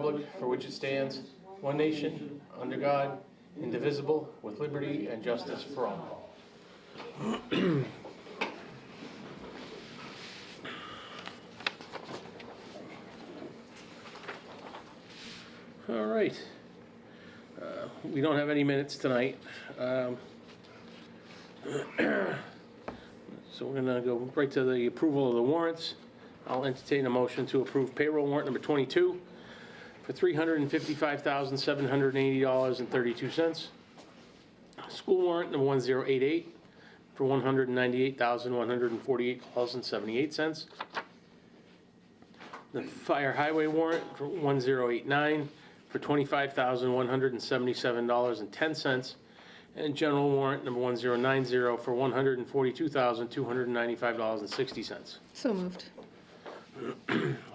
republic for which it stands, one nation, under God, indivisible, with liberty and justice for all. All right. We don't have any minutes tonight. So we're gonna go right to the approval of the warrants. I'll entertain a motion to approve payroll warrant number 22 for $355,780.32. School warrant number 1088 for $198,148.78. The fire highway warrant for 1089 for $25,177.10. And general warrant number 1090 for $142,295.60. So moved.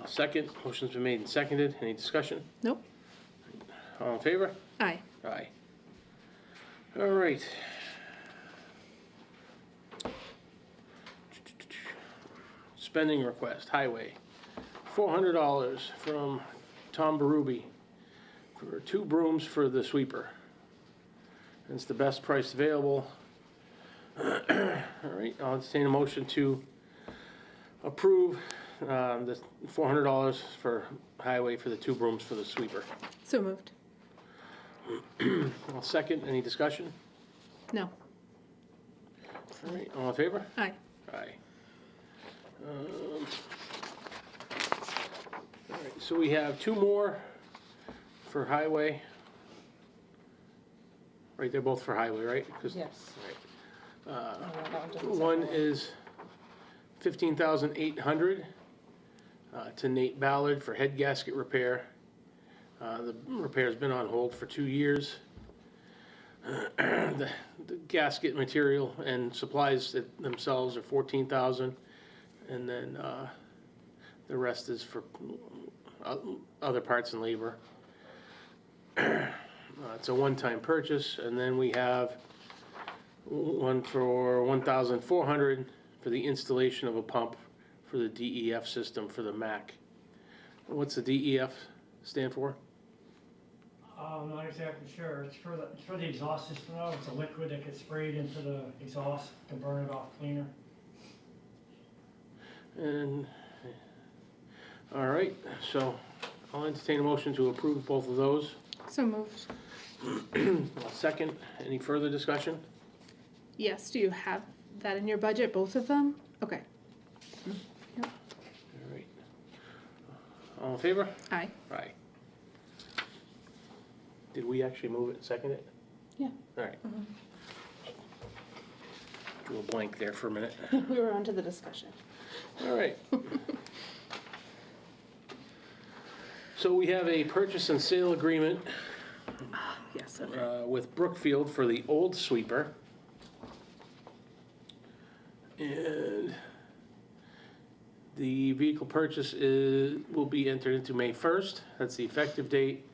Second, motion's been made and seconded. Any discussion? Nope. All in favor? Aye. Aye. All right. Spending request, highway. $400 from Tom Berube for 2 brooms for the sweeper. It's the best price available. All right, I'll entertain a motion to approve the $400 for highway for the 2 brooms for the sweeper. So moved. I'll second. Any discussion? No. All right, all in favor? Aye. Aye. All right, so we have 2 more for highway. Right, they're both for highway, right? 'Cause- Yes. right. One is $15,800 to Nate Ballard for head gasket repair. The repair's been on hold for 2 years. The gasket material and supplies themselves are $14,000, and then the rest is for other parts and labor. It's a one-time purchase, and then we have one for $1,400 for the installation of a pump for the DEF system for the MAC. What's the DEF stand for? I'm not exactly sure. It's for the exhaust system though. It's a liquid that gets sprayed into the exhaust to burn it off cleaner. And, all right, so I'll entertain a motion to approve both of those. So moved. Second, any further discussion? Yes, do you have that in your budget, both of them? Okay. All right. All in favor? Aye. Aye. Did we actually move it and second it? Yeah. All right. Drew a blank there for a minute. We were on to the discussion. All right. So we have a purchase and sale agreement Yes, okay. with Brookfield for the old sweeper. And the vehicle purchase will be entered into May 1st. That's the effective date.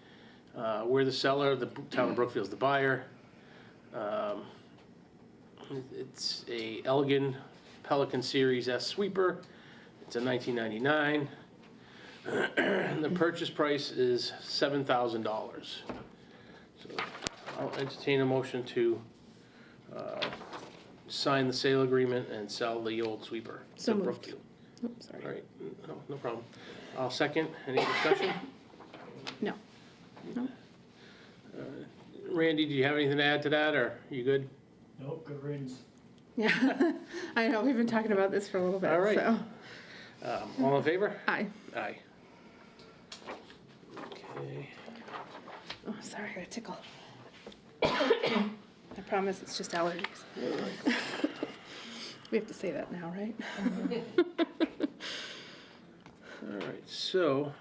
We're the seller, the town of Brookfield's the buyer. It's a Elgin Pelican Series S sweeper. It's a 1999. The purchase price is $7,000. So I'll entertain a motion to sign the sale agreement and sell the old sweeper So to moved. Brookfield. Oops, sorry. All right, no problem. I'll second. Any discussion? No. No. Randy, do you have anything to add to that, or you good? Nope, good riddance. Yeah. I know, we've been talking about this for a little bit, All right. so. All in favor? Aye. Aye. Okay. Oh, sorry, I got a tickle. I promise it's just allergies. We have to say that now, right? All right, so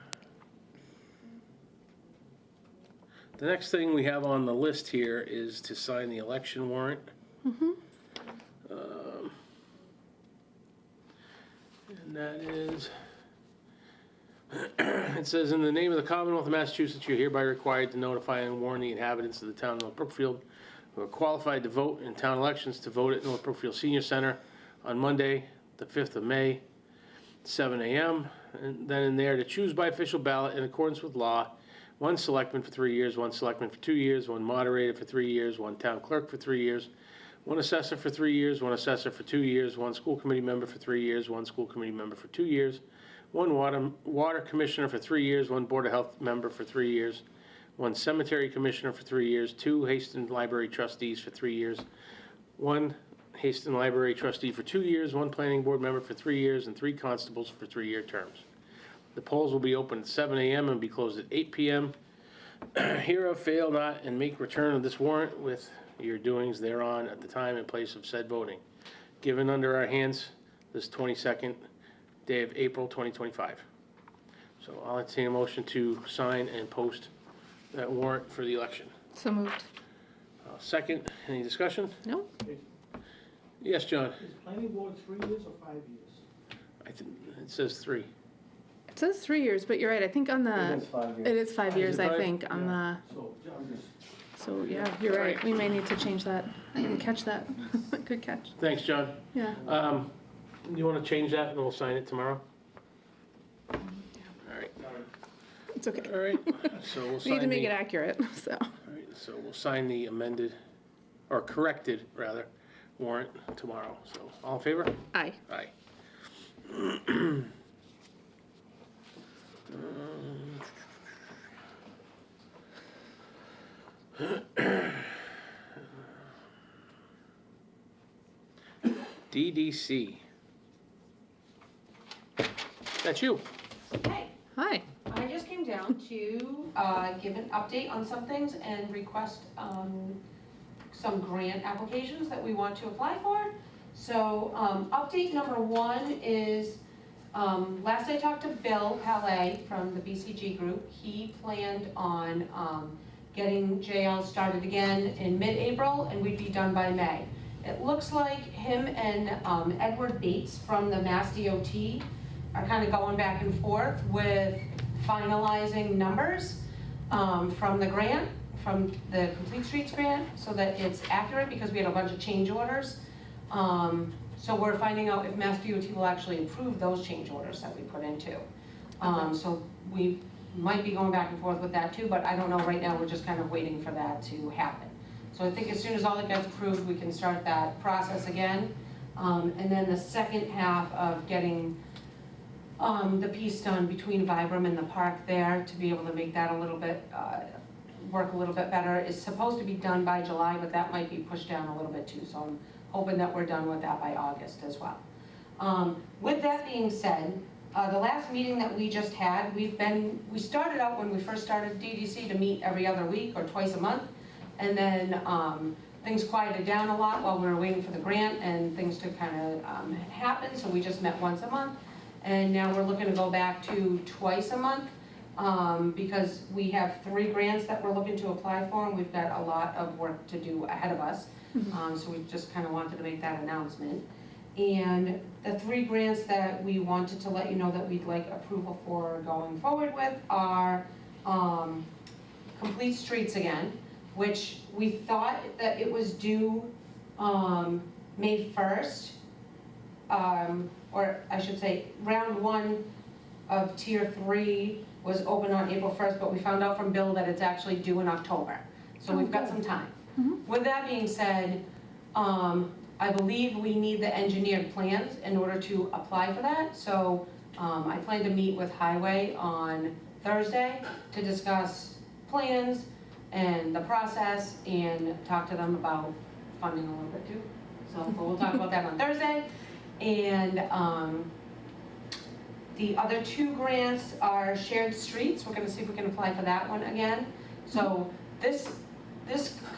the next thing we have on the list here is to sign the election warrant. And that is, it says, in the name of the Commonwealth of Massachusetts, you're hereby required to notify and warn the inhabitants of the town of North Brookfield who are qualified to vote in town elections to vote at North Brookfield Senior Center on Monday, the 5th of May, 7 a.m. And then in there, to choose by official ballot in accordance with law, one selectman for 3 years, one selectman for 2 years, one moderator for 3 years, one town clerk for 3 years, one assessor for 3 years, one assessor for 2 years, one school committee member for 3 years, one school committee member for 2 years, one water commissioner for 3 years, one board of health member for 3 years, one cemetery commissioner for 3 years, 2 Haston Library trustees for 3 years, one Haston Library trustee for 2 years, one planning board member for 3 years, and 3 constables for 3-year terms. The polls will be open at 7 a.m. and be closed at 8 p.m. Hereof fail not and make return of this warrant with your doings thereon at the time and place of said voting. Given under our hands this 22nd day of April 2025. So I'll entertain a motion to sign and post that warrant for the election. So moved. Second, any discussion? No? Yes, John? Is planning board 3 years or 5 years? I think it says 3. It says 3 years, but you're right, I think on the, It is 5 years. it is 5 Is years, it I five? think, on the, So, I'm just, so yeah, you're right, we may need to change that. I didn't catch that. Good catch. Thanks, John. Yeah. You want to change that and we'll sign it tomorrow? All right, It's okay. all right. So we'll We need sign to make it the, accurate, so. all right, so we'll sign the amended, or corrected, rather, warrant tomorrow. So all in favor? Aye. Aye. DDC. That's you. Hey, Hi. I just came down to give an update on some things and request some grant applications that we want to apply for. So update number 1 is, last I talked to Bill Palais from the BCG group, he planned on getting JL started again in mid-April and we'd be done by May. It looks like him and Edward Bates from the Mass DOT are kind of going back and forth with finalizing numbers from the grant, from the Complete Streets grant, so that it's accurate, because we had a bunch of change orders. So we're finding out if Mass DOT will actually approve those change orders that we put into. So we might be going back and forth with that too, but I don't know, right now we're just kind of waiting for that to happen. So I think as soon as all that gets approved, we can start that process again. And then the second half of getting the piece done between Vibram and the park there, to be able to make that a little bit, work a little bit better, is supposed to be done by July, but that might be pushed down a little bit too, so I'm hoping that we're done with that by August as well. With that being said, the last meeting that we just had, we started out when we first started DDC to meet every other week or twice a month, and then things quieted down a lot while we were waiting for the grant and things to kind of happen, so we just met once a month. And now we're looking to go back to twice a month, because we have 3 grants that we're looking to apply for, and we've got a lot of work to do ahead of us. So we just kind of wanted to make that announcement. And the 3 grants that we wanted to let you know that we'd like approval for going forward with are Complete Streets again, which we thought that it was due May 1st. Or I should say, round 1 of tier 3 was open on April 1st, but we found out from Bill that it's actually due in October. So we've got some time. With that being said, I believe we need the engineered plans in order to apply for that. So I plan to meet with Highway on Thursday to discuss plans and the process and talk to them about funding a little bit too. So but we'll talk about that on Thursday. And the other 2 grants are shared streets. We're gonna see if we can apply for that one again. So this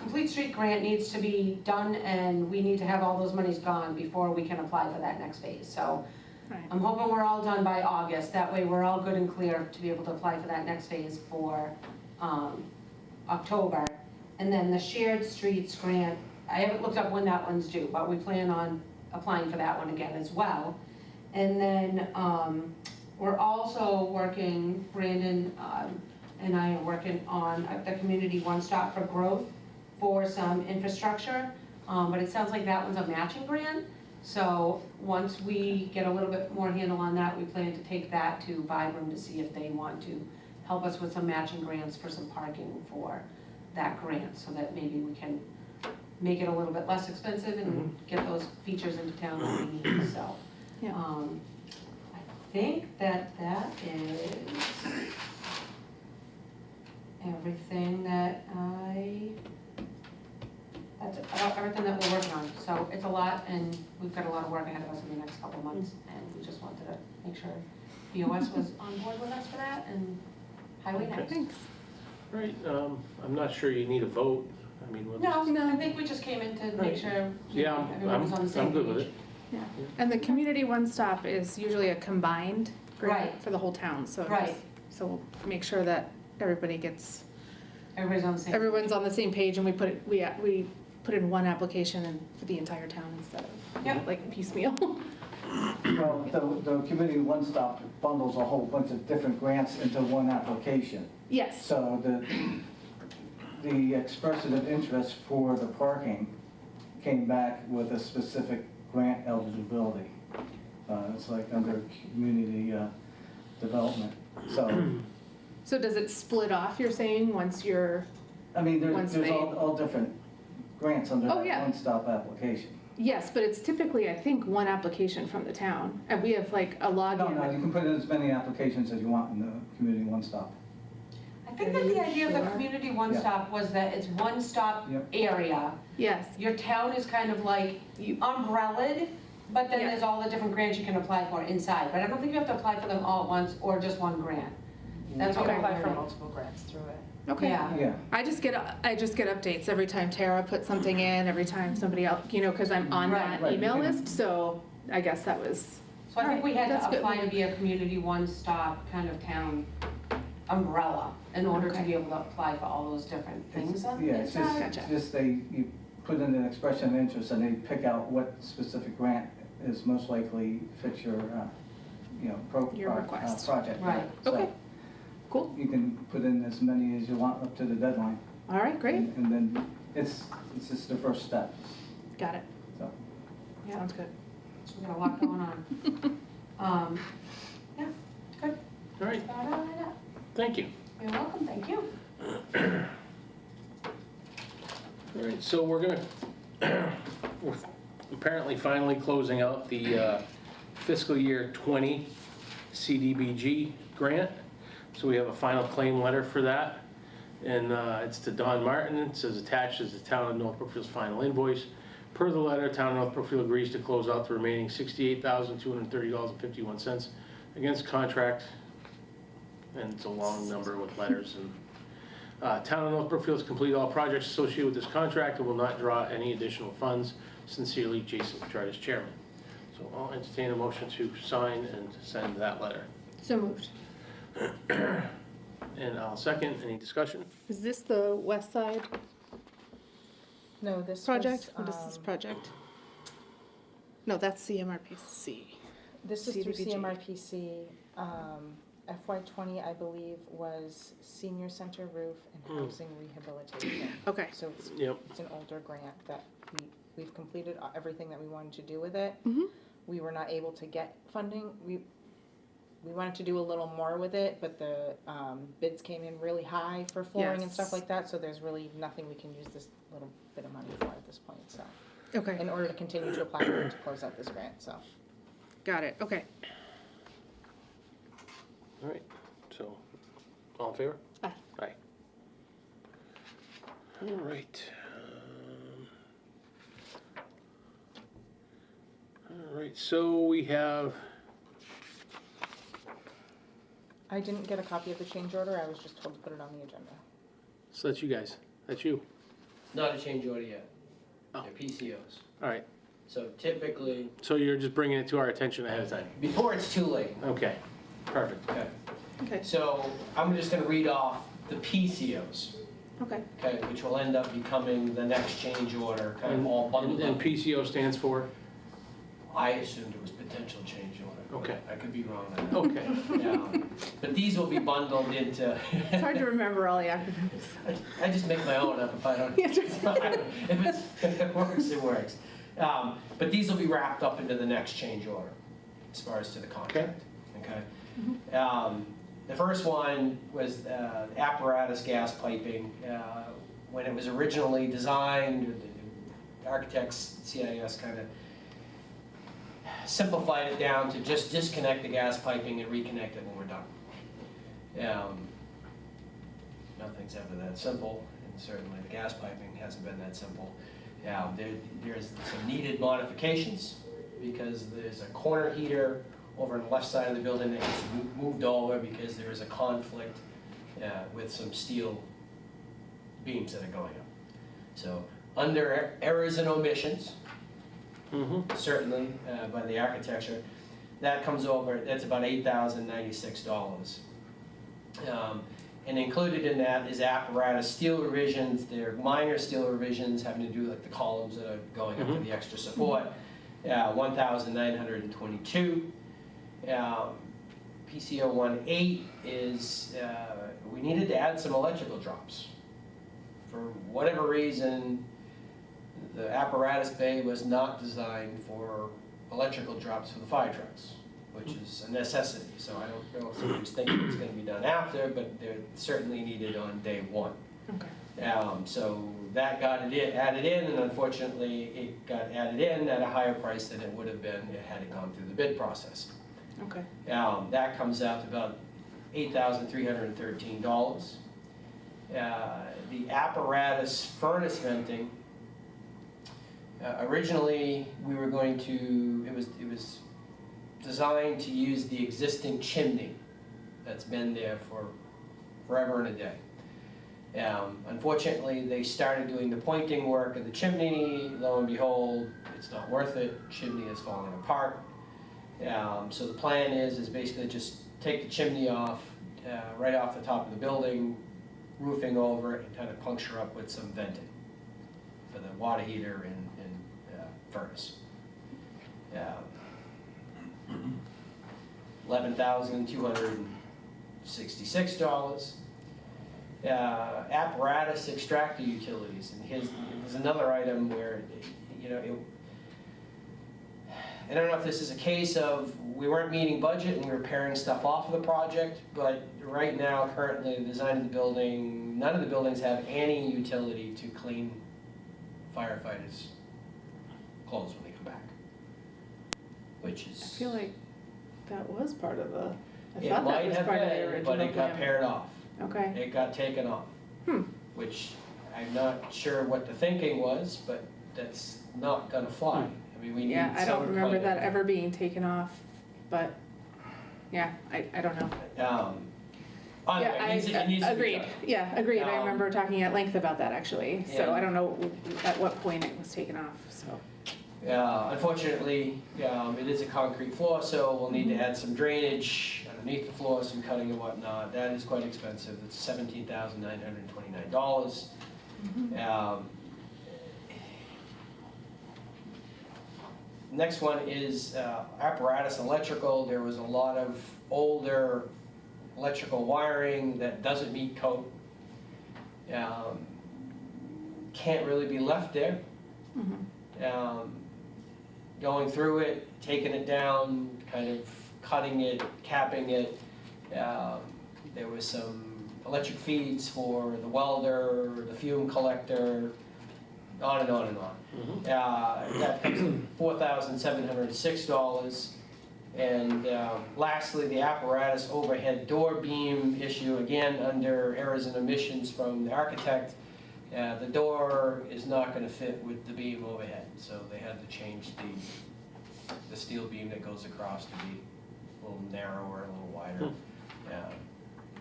Complete Street grant needs to be done, and we need to have all those monies gone before we can apply for that next phase. So Right. I'm hoping we're all done by August. That way we're all good and clear to be able to apply for that next phase for October. And then the shared streets grant, I haven't looked up when that one's due, but we plan on applying for that one again as well. And then we're also working, Brandon and I are working on the community one-stop for growth for some infrastructure, but it sounds like that one's a matching grant. So once we get a little bit more handle on that, we plan to take that to Vibram to see if they want to help us with some matching grants for some parking for that grant, so that maybe we can make it a little bit less expensive and get those features into town that we need, so. Yeah. I think that is everything that that's everything that we're working on. So it's a lot, and we've got a lot of work ahead of us in the next couple of months, and we just wanted to make sure BOS was on board with us for that, and Highway Okay. next. Thanks. Right, I'm not sure you need a vote. I mean, we'll just. No, I think we just came in to make sure Yeah, everyone was on the same I'm good with page. it. Yeah. And the community one-stop is usually a combined grant Right. for the whole town, so. Right. So we'll make sure that everybody gets, Everybody's on the same. everyone's on the same page and we put in one application and for the entire town instead of Yep. like piecemeal. Well, the community one-stop bundles a whole bunch of different grants into one application. Yes. So the expression of interest for the parking came back with a specific grant eligibility. It's like under community development. So, So does it split off, you're saying, once you're, I mean, Once there's they- all different grants under Oh, that yeah. one-stop application. yes, but it's typically, I think, one application from the town. And we have like a No, login. no, you can put in as many applications as you want in the community one-stop. I think that the idea of the community one-stop was that it's one-stop Yep. area. Yes, Your town is kind of like umbrellaed, but then Yeah. there's all the different grants you can apply for inside. But I don't think you have to apply for them all at once or just one grant. That's You what can we're apply for learning. multiple grants through it. okay. Yeah. Yeah. I just get updates every time Tara puts something in, every time somebody else, because I'm on Right. that Right, email you can- list, so I guess that was, So I think we had That's to good. apply to be a community one-stop kind of town umbrella in order to Okay. be able to apply for all those different things on Yeah, the it's inside. just you put in an expression of interest and they pick out what specific grant is most likely fits your, Your request. project. Right. So okay, cool. you can put in as many as you want up to the deadline. All right, great, And then it's just the first step, got it. so. Yeah. Sounds good. So we got a lot going on. Yeah, good. All right, About all right up. thank you. You're welcome, thank you. All right, so we're apparently finally closing out the fiscal year 20 CDBG grant. So we have a final claim letter for that. And it's to Don Martin. It says attached is the town of North Brookfield's final invoice. Per the letter, town of North Brookfield agrees to close out the remaining $68,230.51 against contract. And it's a long number with letters. And town of North Brookfield has completed all projects associated with this contract and will not draw any additional funds. Sincerely, Jason Charters, Chairman. So I'll entertain a motion to sign and send that letter. So moved. And I'll second. Any discussion? Is this the west side No, this project? was, What is this project? No, that's CMRPC. This is through CDBG. CMRPC. FY '20, I believe, was senior center roof and housing rehabilitation. Okay, So Yep. it's an older grant that we've completed everything that we wanted to do with it. Mhm. We were not able to get funding. We wanted to do a little more with it, but the bids came in really high for flooring and stuff Yes. like that, so there's really nothing we can use this little bit of money for at this point, so. okay, In order to continue to apply for it to close out this grant, so. got it, okay. All right, so, all in favor? Aye. Aye. All right. All right, so we have, I didn't get a copy of the change order, I was just told to put it on the agenda. so that's you guys, that's you. Not a change order yet. Oh. They're PCOs. All right, So typically, so you're just bringing it to our attention ahead of time? before it's too late. Okay, perfect. Okay. Okay, So I'm just gonna read off the PCOs, okay. okay, which will end up becoming the next change order, kind of all bundled And up. PCO stands for? I assumed it was potential change order. Okay. I could be wrong on Okay, that. But these will be bundled into. It's hard to remember all the acronyms. I just make my own up if I don't. If it works, it works. But these will be wrapped up into the next change order, as far as to the contract, okay? The first one was apparatus gas piping. When it was originally designed, the architects, CIS kind of simplified it down to just disconnect the gas piping and reconnect it when we're done. Nothing's ever that simple, and certainly the gas piping hasn't been that simple. There's some needed modifications because there's a corner heater over on the left side of the building that gets moved over because there is a conflict with some steel beams that are going up. So under errors and omissions, certainly by the architecture, that comes over, that's about $8,096. And included in that is apparatus steel revisions. They're minor steel revisions having to do like the columns that are going up for the extra support. 1,922. PCO 18 is we needed to add some electrical drops. For whatever reason, the apparatus bay was not designed for electrical drops for the fire trucks, which is a necessity. So I don't know if somebody's thinking it's going to be done after, but they're certainly needed on day one. Okay. So that got added in, and unfortunately, it got added in at a higher price than it would have been had it gone through the bid process. Okay. That comes out to about $8,313. The apparatus furnace venting, originally we were going to, it was designed to use the existing chimney that's been there for forever and a day. Unfortunately, they started doing the pointing work of the chimney. Lo and behold, it's not worth it. Chimney is falling apart. So the plan is basically just take the chimney off, right off the top of the building, roofing over it, and kind of puncture up with some venting for the water heater and furnace. $11,266. Apparatus extractor utilities, and there's another item where, I don't know if this is a case of we weren't meeting budget and we were paring stuff off of the project, but right now, currently, the design of the building, none of the buildings have any utility to clean firefighters' clothes when they come back, which is. I feel like that was part of the, I It thought that might was have part of the been, original but it got plan. pared off. Okay. It got taken off. Which I'm not sure what the thinking was, but that's not gonna fly. I mean, we need Yeah, I don't some remember kind that ever being taken off, but, yeah, I don't know. Anyway, Yeah, it needs to be agreed. done. Yeah, agreed. I Um, remember talking at length about that, actually. So yeah. I don't know at what point it was taken off, so. Unfortunately, it is a concrete floor, so we'll need to add some drainage underneath the floor, some cutting and whatnot. That is quite expensive. It's $17,929. Next one is apparatus electrical. There was a lot of older electrical wiring that doesn't meet code. Can't really be left there. Going through it, taking it down, kind of cutting it, capping it. There was some electric feeds for the welder, the fume collector, on and on and on. That comes to $4,706. And lastly, the apparatus overhead door beam issue, again, under errors and omissions from the architect. The door is not going to fit with the beam overhead, so they had to change the steel beam that goes across to be a little narrower, a little wider.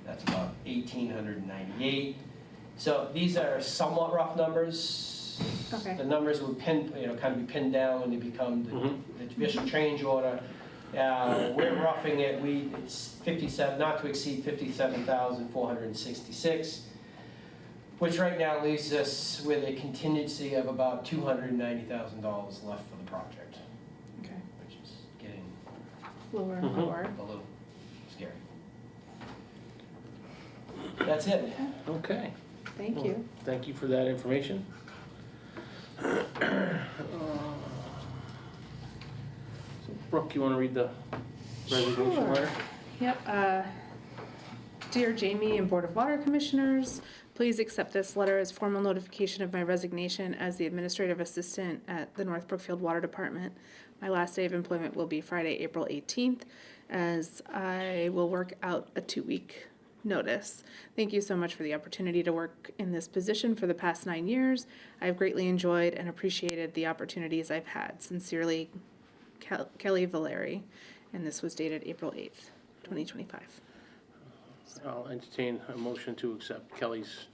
That's about $1,898. So these are somewhat rough numbers. Okay. The numbers would kind of be pinned down when they become the official change order. We're roughing it. It's 57, not to exceed 57,466. Which right now leaves us with a contingency of about $290,000 left for the project, Okay. which is getting Lower and lower. a little scary. That's it. Okay. Thank you. Thank you for that information. So Brooke, you want to read the resignation Sure. letter? Yep, Dear Jamie and Board of Water Commissioners, please accept this letter as formal notification of my resignation as the administrative assistant at the North Brookfield Water Department. My last day of employment will be Friday, April 18th, as I will work out a 2-week notice. Thank you so much for the opportunity to work in this position for the past 9 years. I've greatly enjoyed and appreciated the opportunities I've had. Sincerely, Kelly Valeri. And this was dated April 8th, 2025. I'll entertain a motion to accept Kelly's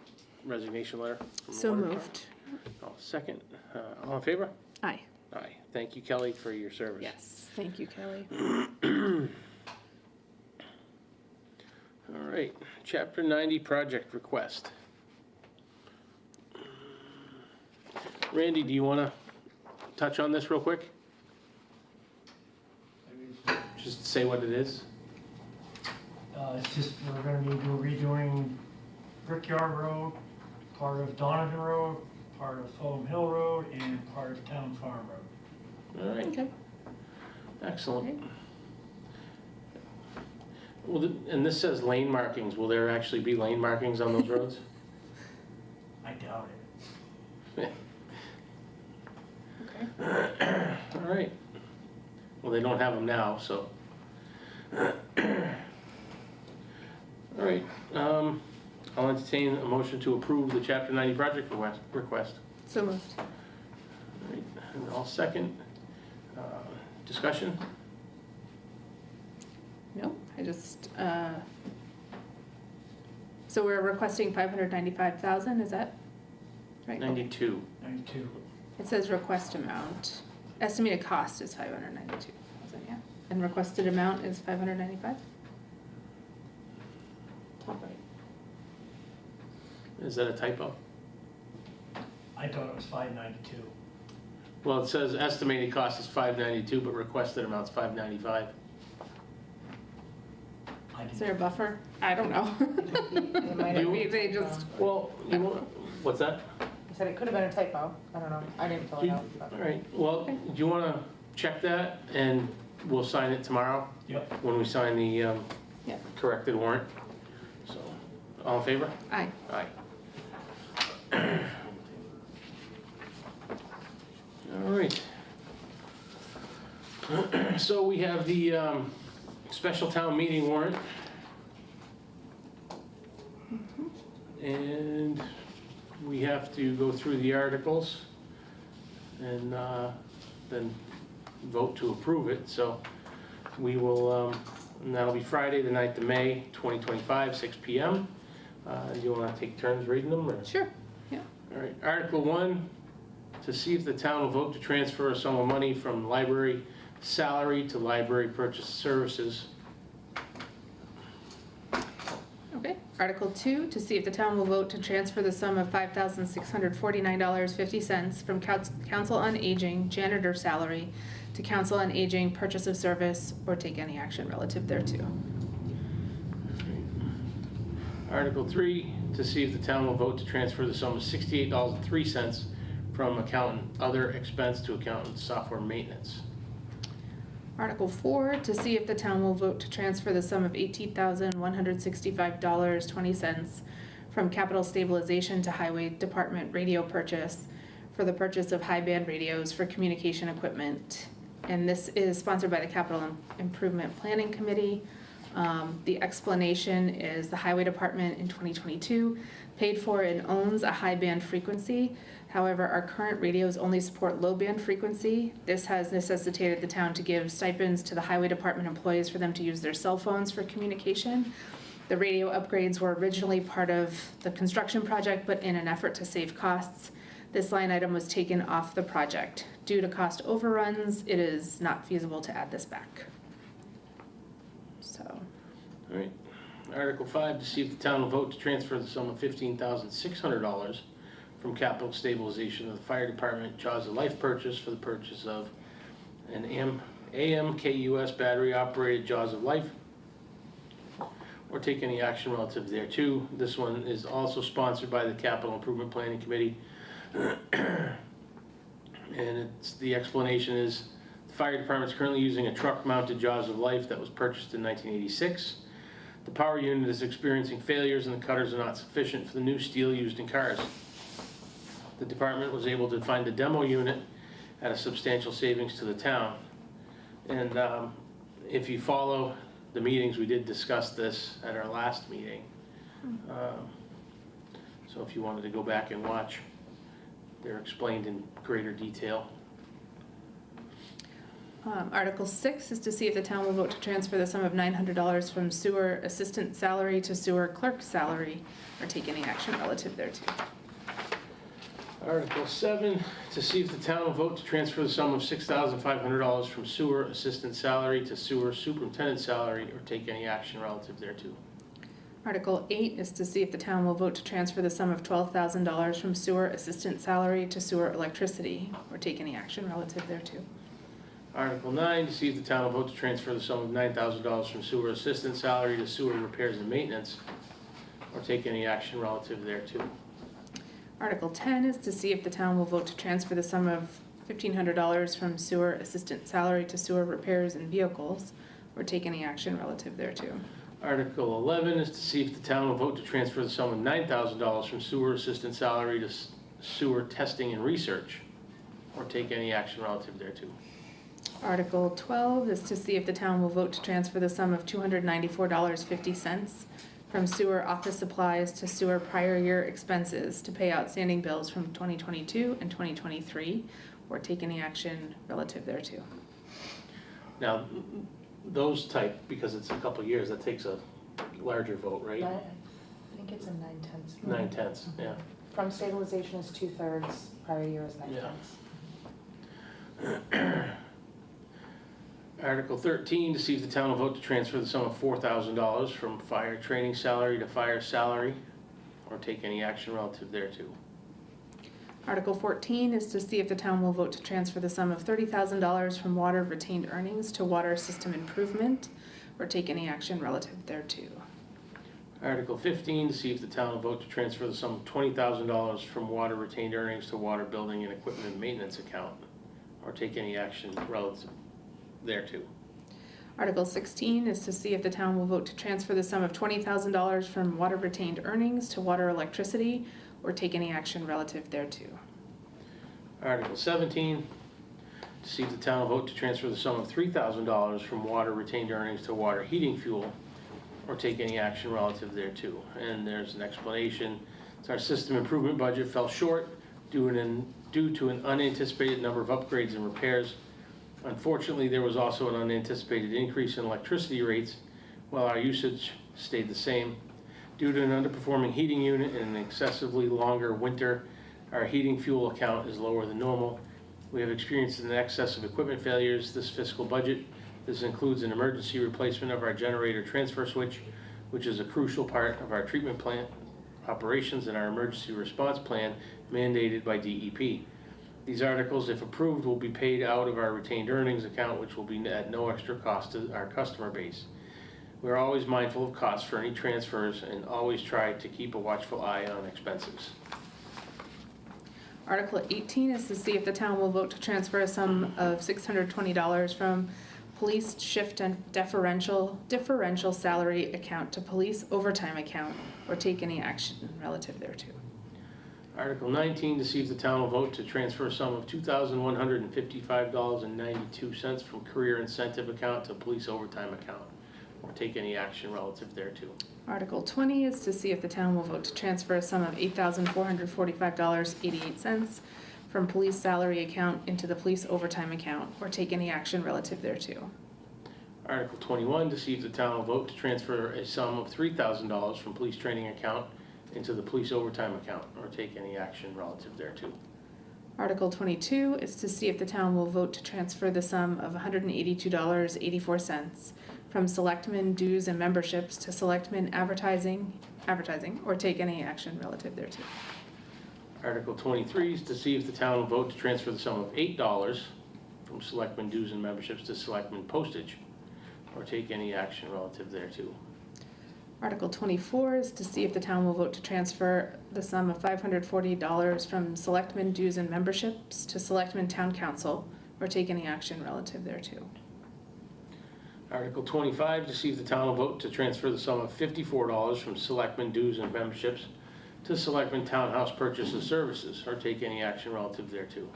resignation letter. from the So Water moved. Department. All second. All in favor? Aye. Aye. Thank you, Kelly, for your service. Yes, thank you, Kelly. All right, Chapter 90 project request. Randy, do you want to touch on this real quick? Just say what it is? It's just, we're gonna be redoing Brickyard Road, part of Donovan Road, part of Fulham Hill Road, and part of Town Farm Road. All right, Okay. excellent. Well, and this says lane markings. Will there actually be lane markings on those roads? I doubt it. Okay. All right. Well, they don't have them now, so. All right, I'll entertain a motion to approve the Chapter 90 project request. So moved. All right, and I'll second. Discussion? No, I just, so we're requesting 595,000, is that right? 92. 92. It says request amount. Estimated cost is 592,000, yeah. And requested amount is 595? Top right. Is that a typo? I thought it was 592. Well, it says estimated cost is 592, but requested amount's 595. Is there a buffer? I don't know. It might have Maybe been they a typo. just, Well, you want, what's that? I said it could have been a typo. I don't know. I didn't fill it out. but- All right, well, do you want to check that and we'll sign it tomorrow Yep. when we sign the Yeah. corrected warrant? So, all in favor? aye. Aye. All right. So we have the special town meeting warrant. And we have to go through the articles and then vote to approve it. So we will, and that'll be Friday, the 9th of May, 2025, 6 PM. Do you want to take turns reading them, or? Sure, yeah. All right, Article 1, to see if the town will vote to transfer a sum of money from library salary to library purchase services. Okay. Article 2, to see if the town will vote to transfer the sum of $5,649.50 from Council on Aging janitor salary to Council on Aging purchase of service, or take any action relative thereto. Article 3, to see if the town will vote to transfer the sum of $68.03 from accountant other expense to accountant software maintenance. Article 4, to see if the town will vote to transfer the sum of $18,165.20 from capital stabilization to highway department radio purchase for the purchase of high band radios for communication equipment. And this is sponsored by the Capital Improvement Planning Committee. The explanation is the highway department in 2022 paid for and owns a high band frequency. However, our current radios only support low band frequency. This has necessitated the town to give stipends to the highway department employees for them to use their cell phones for communication. The radio upgrades were originally part of the construction project, but in an effort to save costs, this line item was taken off the project. Due to cost overruns, it is not feasible to add this back. So, All right. Article 5, to see if the town will vote to transfer the sum of $15,600 from capital stabilization of the fire department Jaws of Life purchase for the purchase of an AMKUS battery operated Jaws of Life, or take any action relative thereto. This one is also sponsored by the Capital Improvement Planning Committee. And the explanation is the fire department is currently using a truck mounted Jaws of Life that was purchased in 1986. The power unit is experiencing failures and the cutters are not sufficient for the new steel used in cars. The department was able to find the demo unit at a substantial savings to the town. And if you follow the meetings, we did discuss this at our last meeting. So if you wanted to go back and watch, they're explained in greater detail. Article 6 is to see if the town will vote to transfer the sum of $900 from sewer assistant salary to sewer clerk salary, or take any action relative thereto. Article 7, to see if the town will vote to transfer the sum of $6,500 from sewer assistant salary to sewer superintendent salary, or take any action relative thereto. Article 8 is to see if the town will vote to transfer the sum of $12,000 from sewer assistant salary to sewer electricity, or take any action relative thereto. Article 9, to see if the town will vote to transfer the sum of $9,000 from sewer assistant salary to sewer repairs and maintenance, or take any action relative thereto. Article 10 is to see if the town will vote to transfer the sum of $1,500 from sewer assistant salary to sewer repairs and vehicles, or take any action relative thereto. Article 11 is to see if the town will vote to transfer the sum of $9,000 from sewer assistant salary to sewer testing and research, or take any action relative thereto. Article 12 is to see if the town will vote to transfer the sum of $294.50 from sewer office supplies to sewer prior year expenses to pay outstanding bills from 2022 and 2023, or take any action relative thereto. Now, those type, because it's a couple of years, that takes a larger vote, right? I think it's a 9/10. 9/10, yeah. From stabilization is 2/3, prior year is 9/10. Yeah. Article 13, to see if the town will vote to transfer the sum of $4,000 from fire training salary to fire salary, or take any action relative thereto. Article 14 is to see if the town will vote to transfer the sum of $30,000 from water retained earnings to water system improvement, or take any action relative thereto. Article 15, to see if the town will vote to transfer the sum of $20,000 from water retained earnings to water building and equipment maintenance account, or take any action relative thereto. Article 16 is to see if the town will vote to transfer the sum of $20,000 from water retained earnings to water electricity, or take any action relative thereto. Article 17, to see if the town will vote to transfer the sum of $3,000 from water retained earnings to water heating fuel, or take any action relative thereto. And there's an explanation. Our system improvement budget fell short due to an unanticipated number of upgrades and repairs. Unfortunately, there was also an unanticipated increase in electricity rates while our usage stayed the same. Due to an underperforming heating unit and an excessively longer winter, our heating fuel account is lower than normal. We have experienced an excess of equipment failures this fiscal budget. This includes an emergency replacement of our generator transfer switch, which is a crucial part of our treatment plant operations and our emergency response plan mandated by DEP. These articles, if approved, will be paid out of our retained earnings account, which will be at no extra cost to our customer base. We're always mindful of costs for any transfers and always try to keep a watchful eye on expenses. Article 18 is to see if the town will vote to transfer a sum of $620 from police shift and differential salary account to police overtime account, or take any action relative thereto. Article 19, to see if the town will vote to transfer a sum of $2,155.92 from career incentive account to police overtime account, or take any action relative thereto. Article 20 is to see if the town will vote to transfer a sum of $8,445.88 from police salary account into the police overtime account, or take any action relative thereto. Article 21, to see if the town will vote to transfer a sum of $3,000 from police training account into the police overtime account, or take any action relative thereto. Article 22 is to see if the town will vote to transfer the sum of $182.84 from selectmen dues and memberships to selectmen advertising, or take any action relative thereto. Article 23 is to see if the town will vote to transfer the sum of $8 from selectmen dues and memberships to selectmen postage, or take any action relative thereto. Article 24 is to see if the town will vote to transfer the sum of $540 from selectmen dues and memberships to selectmen town council, or take any action relative thereto. Article 25, to see if the town will vote to transfer the sum of $54 from Selectmen dues and memberships to Selectmen Townhouse Purchase of Services, or take any action relative thereto.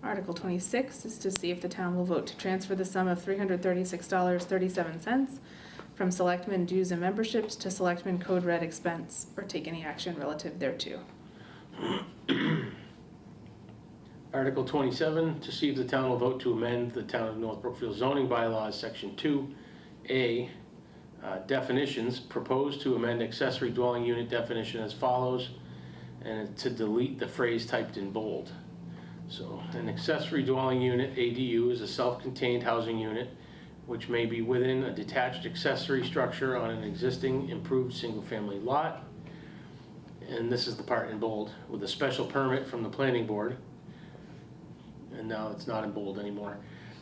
Article 26 is to see if the town will vote to transfer the sum of $336.37 from Selectmen dues and memberships to Selectmen Code Red expense, or take any action relative thereto. Article 27, to see if the town will vote to amend the Town of North Brookfield zoning bylaws, Section 2A, definitions, propose to amend accessory dwelling unit definition as follows, and to delete the phrase typed in bold. So, an accessory dwelling unit, ADU, is a self-contained housing unit which may be within a detached accessory structure on an existing improved single-family lot. And this is the part in bold, with a special permit from the planning board. And now it's not in bold anymore.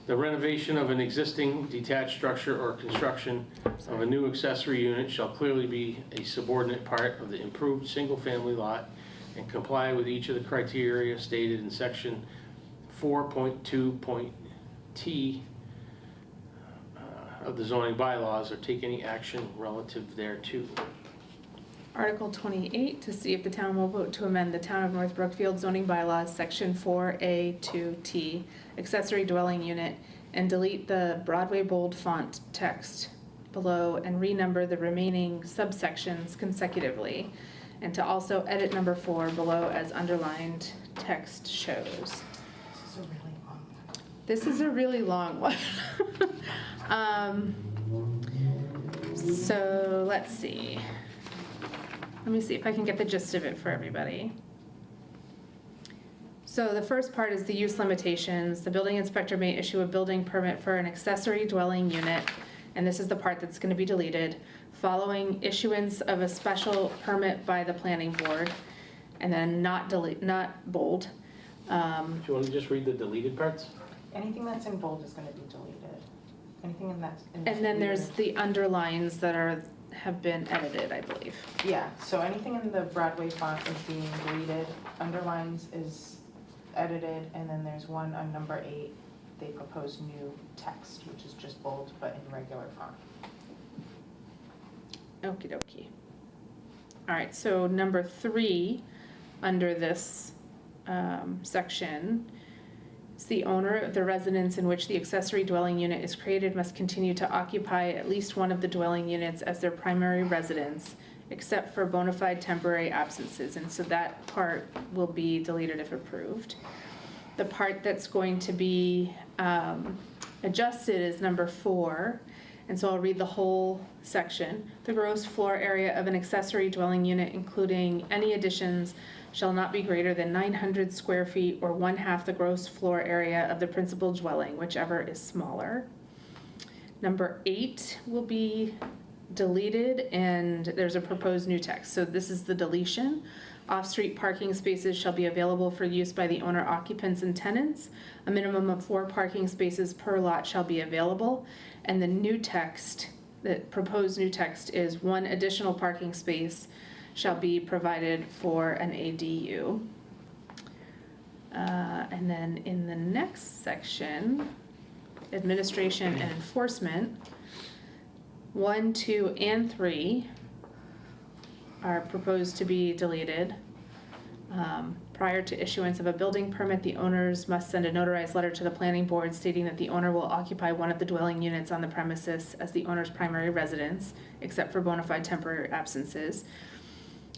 The renovation of an existing detached structure or construction of a new accessory unit shall clearly be a subordinate part of the improved single-family lot and comply with each of the criteria stated in section 4.2.t of the zoning bylaws, or take any action relative thereto. Article 28, to see if the town will vote to amend the Town of North Brookfield zoning bylaws, Section 4A2T, accessory dwelling unit, and delete the Broadway bold font text below and renumber the remaining subsections consecutively, and to also edit number 4 below as underlined text shows. This is a really long one. This is a really long one. So let's see. Let me see if I can get the gist of it for everybody. So the first part is the use limitations. The building inspector may issue a building permit for an accessory dwelling unit, and this is the part that's going to be deleted, following issuance of a special permit by the planning board, and then not bold. Do you want to just read the deleted parts? Anything that's in bold is gonna be deleted. Anything in that. And then there's the underlines that have been edited, I believe. Yeah, so anything in the Broadway font is being deleted, underlines is edited, and then there's one on number 8, they propose new text, which is just bold, but in regular font. Okie dokie. All right, so number 3, under this section, is the owner of the residence in which the accessory dwelling unit is created must continue to occupy at least one of the dwelling units as their primary residence, except for bona fide temporary absences, and so that part will be deleted if approved. The part that's going to be adjusted is number 4, and so I'll read the whole section. The gross floor area of an accessory dwelling unit, including any additions, shall not be greater than 900 square feet or 1/2 the gross floor area of the principal dwelling, whichever is smaller. Number 8 will be deleted, and there's a proposed new text. So this is the deletion. Off-street parking spaces shall be available for use by the owner, occupants, and tenants. A minimum of 4 parking spaces per lot shall be available. And the new text, the proposed new text is 1 additional parking space shall be provided for an ADU. And then in the next section, administration and enforcement, 1, 2, and 3 are proposed to be deleted. Prior to issuance of a building permit, the owners must send a notarized letter to the planning board stating that the owner will occupy one of the dwelling units on the premises as the owner's primary residence, except for bona fide temporary absences,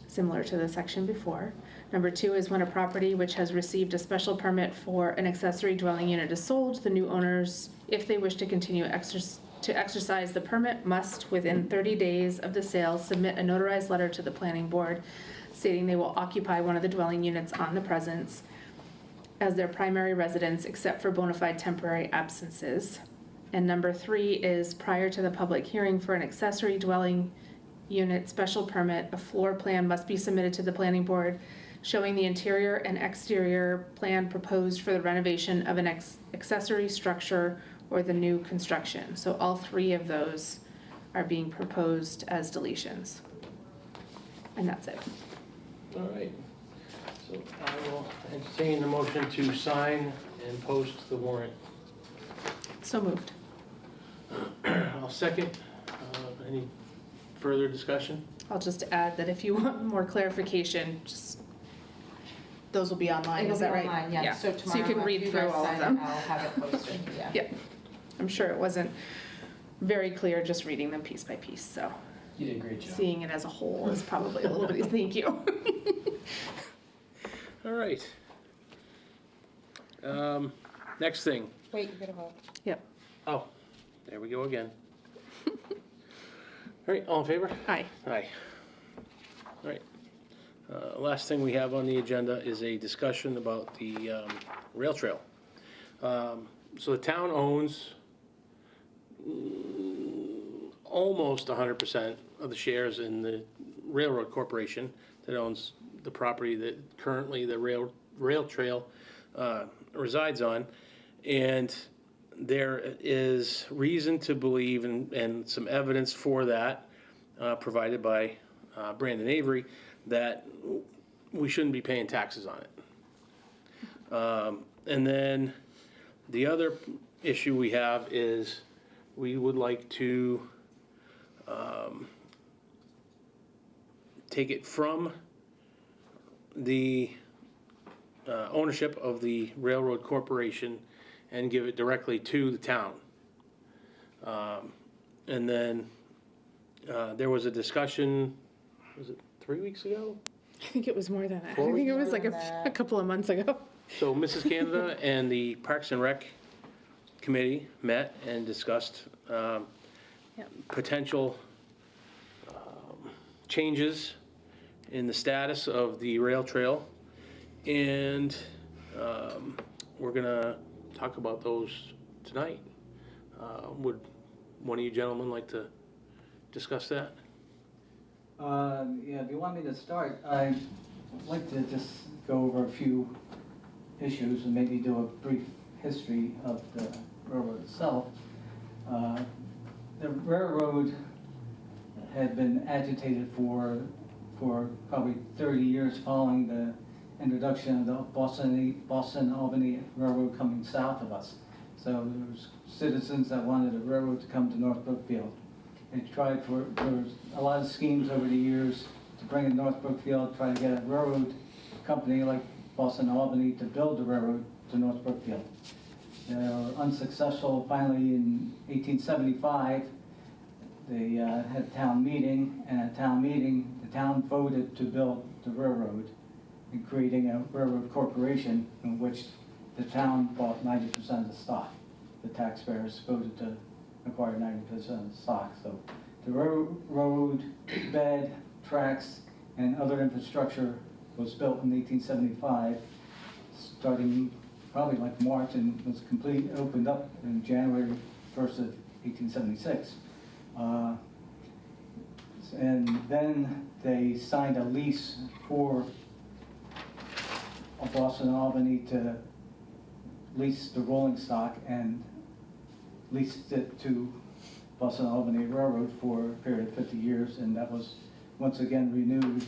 similar to the section before. Number 2 is when a property which has received a special permit for an accessory dwelling unit is sold, the new owners, if they wish to continue to exercise the permit, must, within 30 days of the sale, submit a notarized letter to the planning board stating they will occupy one of the dwelling units on the presence as their primary residence, except for bona fide temporary absences. And number 3 is prior to the public hearing for an accessory dwelling unit special permit, a floor plan must be submitted to the planning board showing the interior and exterior plan proposed for the renovation of an accessory structure or the new construction. So all 3 of those are being proposed as deletions. And that's it. All right. So I will entertain the motion to sign and post the warrant. So moved. I'll I'll second. Any further discussion? I'll just add that if you want more clarification, just, those will be online, It'll is be that right? online, yeah, so tomorrow you can after read you through guys all of sign it, them. I'll have it posted, yeah. Yeah, I'm sure it wasn't very clear just reading them piece by piece, so You did a great job. seeing it as a whole is probably a little bit, thank you. All right. Next thing. Wait, you gotta vote. Yep, Oh, there we go again. All right, all in favor? aye. Aye. All right. Last thing we have on the agenda is a discussion about the rail trail. So the town owns almost 100% of the shares in the railroad corporation that owns the property that currently the rail trail resides on. And there is reason to believe, and some evidence for that, provided by Brandon Avery, that we shouldn't be paying taxes on it. And then the other issue we have is we would like to take it from the ownership of the railroad corporation and give it directly to the town. And then there was a discussion, was it 3 weeks ago? I think it was more than that. I 4 think it weeks? was like a couple of months ago. So Mrs. Canada and the Parks and Rec Committee met and discussed Yep. potential changes in the status of the rail trail. And we're gonna talk about those tonight. Would one of you gentlemen like to discuss that? Yeah, if you want me to start, I'd like to just go over a few issues and maybe do a brief history of the railroad itself. The railroad had been agitated for probably 30 years following the introduction of the Boston-Albany Railroad coming south of us. So there was citizens that wanted a railroad to come to North Brookfield. They tried there was a lot of schemes over the years to bring in North Brookfield, try to get a railroad company like Boston-Albany to build the railroad to North Brookfield. They were unsuccessful. Finally, in 1875, they had a town meeting, and at town meeting, the town voted to build the railroad and creating a railroad corporation in which the town bought 90% of the stock. The taxpayers voted to acquire 90% of the stock. So the road, bed, tracks, and other infrastructure was built in 1875, starting probably like March, and was opened up in January 1st of 1876. And then they signed a lease for Boston and Albany to lease the rolling stock, and leased it to Boston and Albany Railroad for a period of 50 years, and that was once again renewed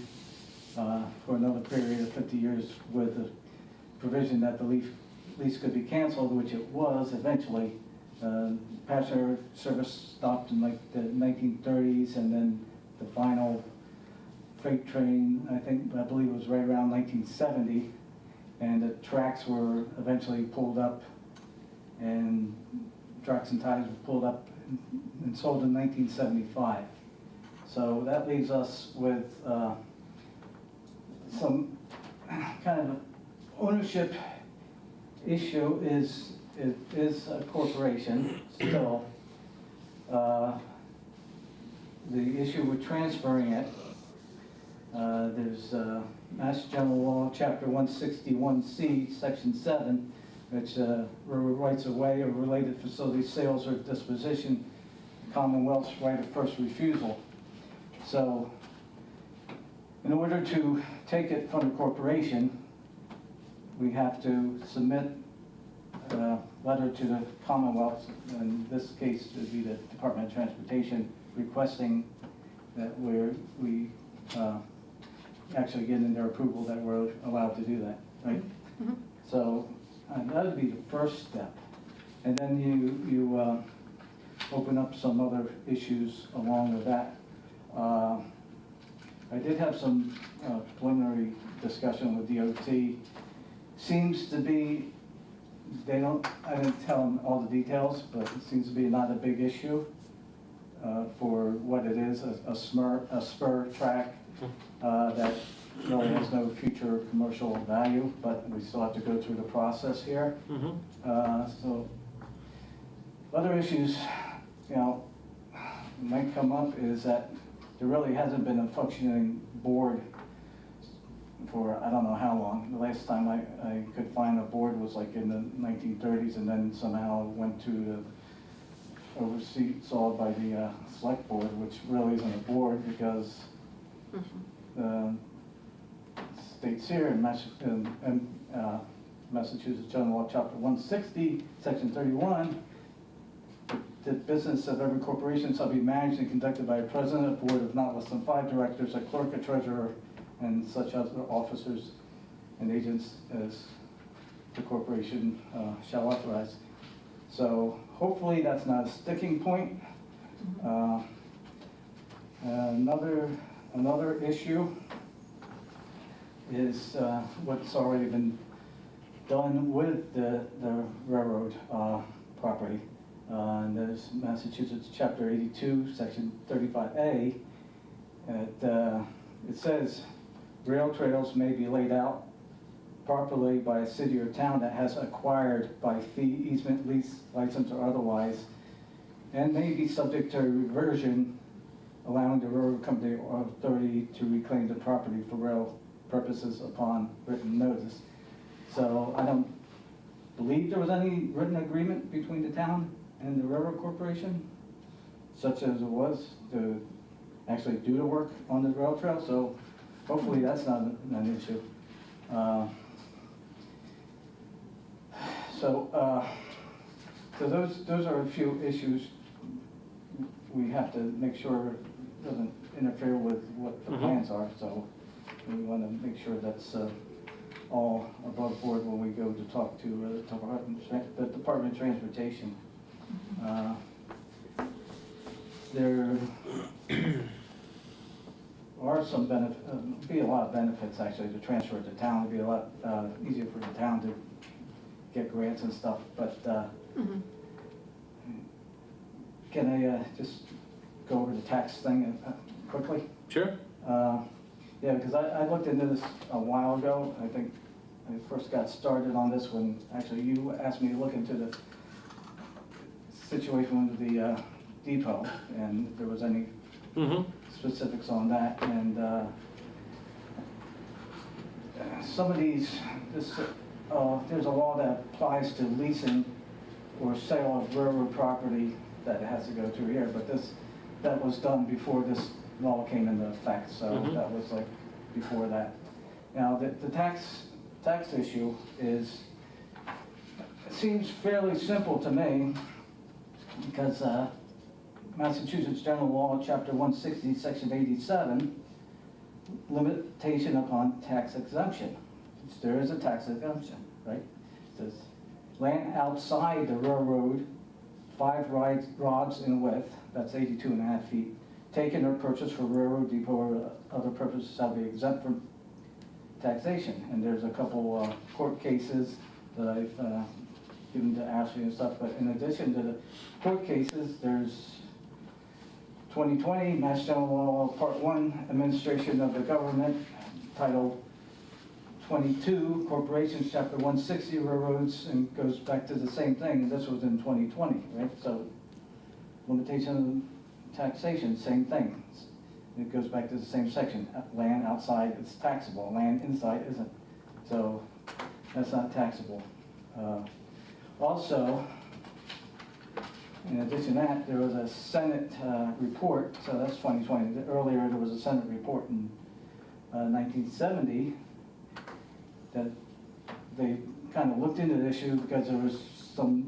for another period of 50 years with the provision that the lease could be canceled, which it was eventually. Passenger service stopped in like the 1930s, and then the final freight train, I believe it was right around 1970, and the tracks were eventually pulled up, and tracks and ties were pulled up and sold in 1975. So that leaves us with some kind of ownership issue. It is a corporation still. The issue with transferring it, there's Mass General Law, Chapter 161C, Section 7, which rights of way or related facility sales or disposition, Commonwealth's right of first refusal. So in order to take it from the corporation, we have to submit a letter to the Commonwealth. In this case, it would be the Department of Transportation, requesting that we actually get in their approval that we're allowed to do that, right? Mm-hmm. So that would be the first step. And then you open up some other issues along with that. I did have some preliminary discussion with DOT. Seems to be, I didn't tell them all the details, but it seems to be not a big issue for what it is, a spur track that really has no future commercial value, but we still have to go through the process here. So other issues, might come up is that there really hasn't been a functioning board for I don't know how long. The last time I could find a board was like in the 1930s, and then somehow went to the oversaw by the select board, which really isn't a board because states here in Massachusetts General Law, Chapter 160, Section 31, the business of every corporation shall be managed and conducted by a president, a board of not less than 5 directors, a clerk, a treasurer, and such other officers and agents as the corporation shall authorize. So hopefully that's not a sticking point. Another issue is what's already been done with the railroad property. And there's Massachusetts Chapter 82, Section 35A. It says rail trails may be laid out properly by a city or town that has acquired by fee, easement, lease, license, or otherwise, and may be subject to reversion, allowing the railroad company or authority to reclaim the property for rail purposes upon written notice. So I don't believe there was any written agreement between the town and the railroad corporation, such as it was to actually do the work on the rail trail. So hopefully that's not an issue. So those are a few issues we have to make sure it doesn't interfere with what the plans are. So we want to make sure that's all above board when we go to talk to the Department of Transportation. There are some benefits, be a lot of benefits actually to transfer to town. It'd be a lot easier for the town to get grants and stuff, but can I just go over the tax thing quickly? Sure. Yeah, because I looked into this a while ago. I think I first got started on this when actually you asked me to look into the situation with the depot, and if there was any specifics on that. And some of these, there's a law that applies to leasing or sale of railroad property that it has to go through here, but that was done before this law came into effect, so that was like before that. Now the tax issue is, it seems fairly simple to me, because Massachusetts General Law, Chapter 160, Section 87, limitation upon tax exemption. There is a tax exemption, right? It says land outside the railroad, 5 rods in width, that's 82.5 feet, taken or purchased for railroad depot or other purposes shall be exempt from taxation. And there's a couple court cases that I've given to Ashley and stuff, but in addition to the court cases, there's 2020 Mass General Law Part 1, Administration of the Government, Title 22, Corporations, Chapter 160, Railroads, and goes back to the same thing, and this was in 2020, right? So limitation of taxation, same thing. It goes back to the same section. Land outside is taxable, land inside isn't. So that's not taxable. Also, in addition to that, there was a Senate report, so that's 2020. Earlier there was a Senate report in 1970 that they kind of looked into the issue because there was some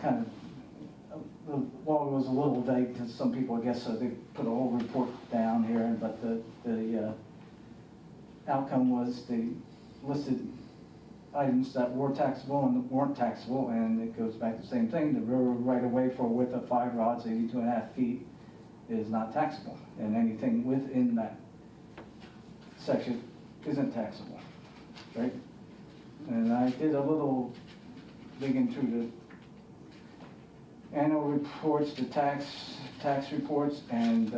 kind of, the law was a little vague to some people, I guess, so they put a whole report down here, but the outcome was they listed items that were taxable and weren't taxable, and it goes back to the same thing. The railroad right of way for a width of 5 rods, 82.5 feet, is not taxable, and anything within that section isn't taxable, right? And I did a little digging through the annual reports, the tax reports, and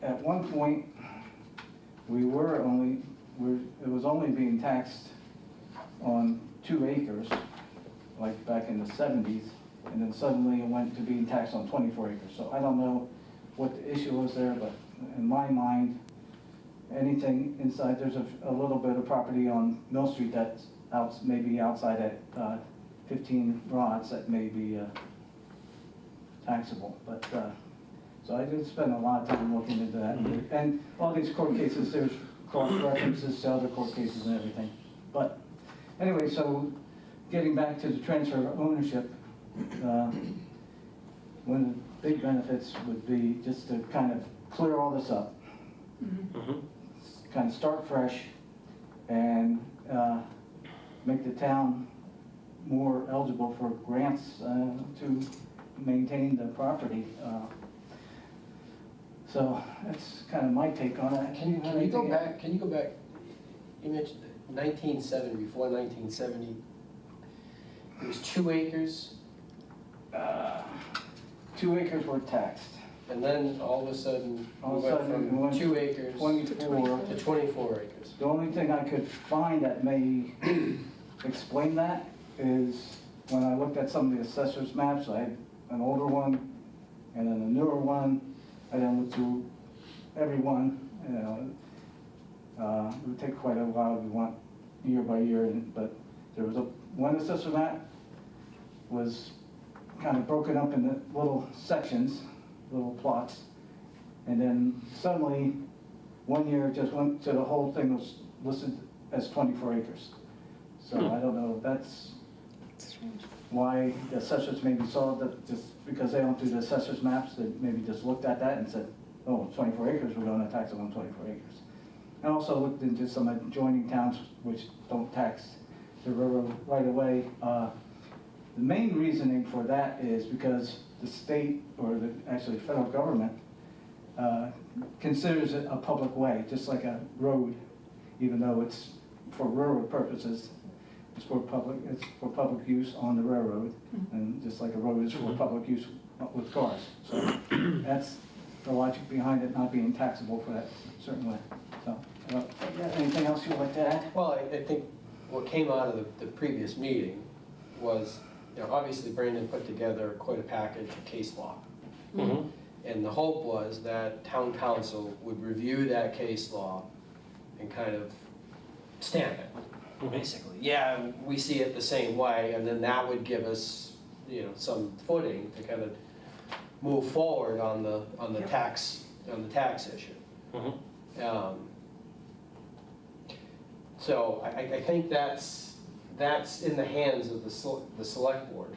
at one point, it was only being taxed on 2 acres, like back in the 70s, and then suddenly it went to being taxed on 24 acres. So I don't know what the issue was there, but in my mind, anything inside, there's a little bit of property on Mill Street that's maybe outside at 15 rods that may be taxable, but so I did spend a lot of time looking into that. And all these court cases, there's cross references to other court cases and everything. But anyway, so getting back to the transfer of ownership, one of the big benefits would be just to kind of clear all this up, kind of start fresh, and make the town more eligible for grants to maintain the property. So that's kind of my take on it. Can you go back, you mentioned 1970, before 1970, it was 2 acres, 2 acres were taxed. and then all of a sudden, All we of a went sudden, it from went 2 acres 24. to 24 acres. The only thing I could find that may explain that is when I looked at some of the assessor's maps. I had an older one and then a newer one. I then looked through every one. You know, it would take quite a while if you want year by year, but there was one assessor map was kind of broken up into little sections, little plots, and then suddenly one year it just went to the whole thing was listed as 24 acres. So I don't know if that's why the assessors maybe saw that, just because they don't do the assessors maps, they maybe just looked at that and said, oh, 24 acres, we're going to tax it on 24 acres. And also looked into some adjoining towns which don't tax the railroad right away. The main reasoning for that is because the state, or the actually federal government, considers it a public way, just like a road, even though it's for railroad purposes. It's for public use on the railroad, and just like a road is for public use with cars. So that's the logic behind it not being taxable for that certain way. So, anything else you'd like to add? Well, I think what came out of the previous meeting was, you know, obviously Brandon put together quite a package of case law. And the hope was that town council would review that case law and kind of stamp it, basically. Yeah, we see it the same way, and then that would give us, you know, some footing to kind of move forward on the tax issue. So I think that's in the hands of the select board.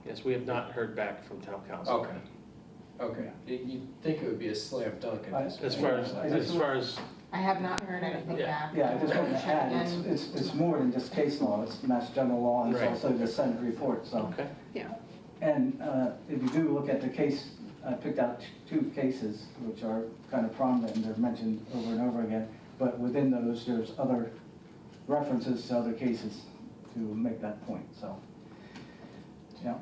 Yes, we have not heard back from town council. Okay. You'd think it would be a slam dunk at this point. As far as, I have not heard anything back. Yeah, I just wanted to Check add, in. it's more than just case law, it's Mass General Law, and it's Right. also the Senate report, so. okay, Yeah. And if you do look at the case, I picked out 2 cases which are kind of prominent, and they're mentioned over and over again, but within those, there's other references to other cases to make that point, so. Yeah.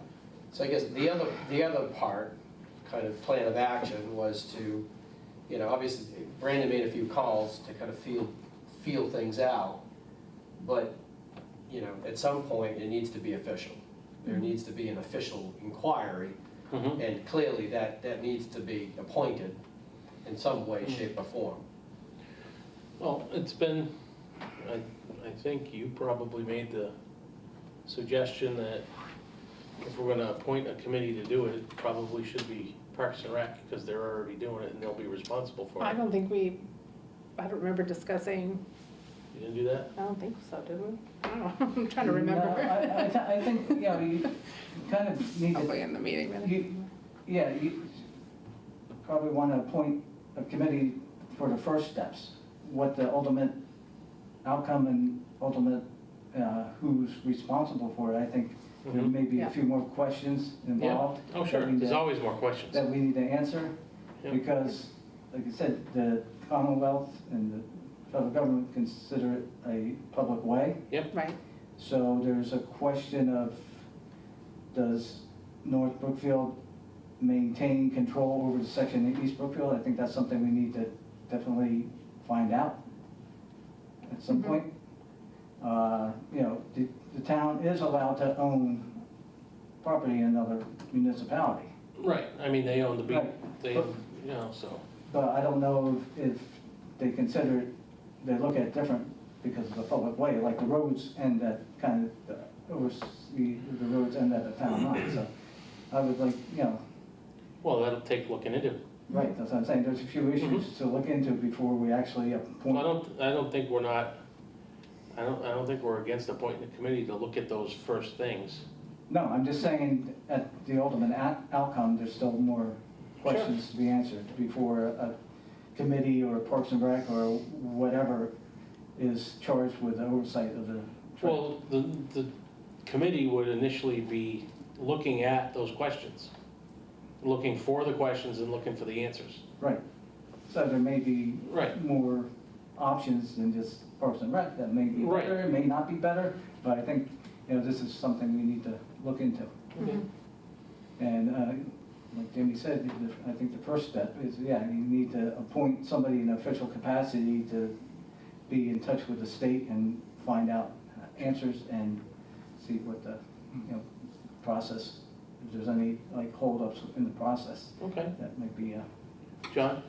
So I guess the other part, kind of plan of action, was to, you know, obviously Brandon made a few calls to kind of feel things out, but, you know, at some point it needs to be official. There needs to be an official inquiry, and clearly that needs to be appointed in some way, shape, or form. well, it's been, I think you probably made the suggestion that if we're gonna appoint a committee to do it, it probably should be Parks and Rec, because they're already doing it and they'll be responsible for it. I don't remember discussing, You didn't do that? I don't think so, did we? I don't know, I'm trying to remember. No, I think, yeah, you kind of need Probably to, in the meeting minutes. you probably want to appoint a committee for the first steps, what the ultimate outcome and ultimate, who's responsible for it, I think there Mhm. may be Yeah. a few more questions involved. Oh, sure, that we there's need- always more questions. that we need to answer, Yeah. because, like I said, the Commonwealth and the federal government consider it a public way. Right, So there's a question of, does North Brookfield maintain control over the section in East Brookfield? I think that's something we need to definitely find out at some Mhm. point. You know, the town is allowed to own property in another municipality. Right, I mean, they own the beach, Right. they, you know, so, But I don't know if they consider it, they look at it different because of the public way, like the roads end at kind of, the roads end at the town line, so I would like, you know, well, that'll take looking into. right, that's what I'm saying, there's a few issues to look into before we actually appoint. I don't think we're not, I don't think we're against appointing a committee to look at those first things. No, I'm just saying, at the ultimate outcome, there's still more questions to be answered before a committee or Parks and Rec or whatever is charged with the oversight of the. Well, the committee would initially be looking at those questions, looking for the questions and looking for the answers. Right, so there may be Right. more options than just Parks and Rec, that may be Right. better, it may not be better, but I think, you know, this is something we need to look into. Okay. And like Jamie said, I think the first step is, yeah, you need to appoint somebody in official capacity to be in touch with the state and find out answers and see what the, you know, process, if there's any like holdups in the process, Okay, that might be, John?